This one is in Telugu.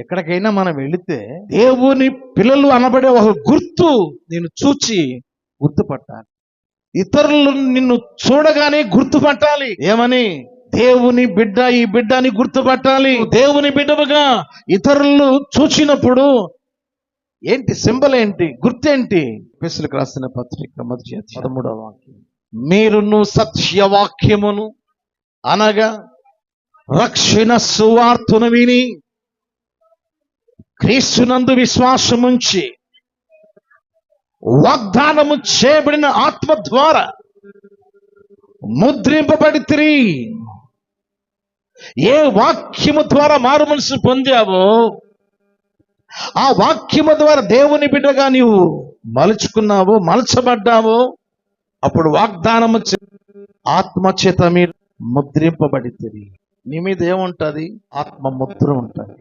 ఎక్కడికైనా మనం వెళితే దేవుని పిల్లలు అనబడే ఒక గుర్తు నేను చూచి గుర్తుపట్టాలి. ఇతరులు నిన్ను చూడగానే గుర్తుపట్టాలి. ఏమని? దేవుని బిడ్డ, ఈ బిడ్డని గుర్తుపట్టాలి. దేవుని బిడ్డవుగా ఇతరులు చూచినప్పుడు ఏంటి సింబల్, ఏంటి గుర్తేంటి? ఎఫెసీయులకు రాసిన పత్రిక 13వ వాక్యం, మీరును సత్యవాక్యమును అనగా రక్షణ సువార్తను విని క్రీస్తునందు విశ్వాసముంచి వాగ్దానము చేయబడిన ఆత్మ ద్వారా ముద్రింపబడితిరి. ఏ వాక్యము ద్వారా మారు మనసు పొందావో ఆ వాక్యము ద్వారా దేవుని బిడ్డగా నీవు మలుచుకున్నావో, మలచబడ్డావో, అప్పుడు వాగ్దానము ఆత్మ చేత మీరు ముద్రింపబడితిరి. నీ మీద ఏముంటది? ఆత్మ ముద్ర ఉంటుంది.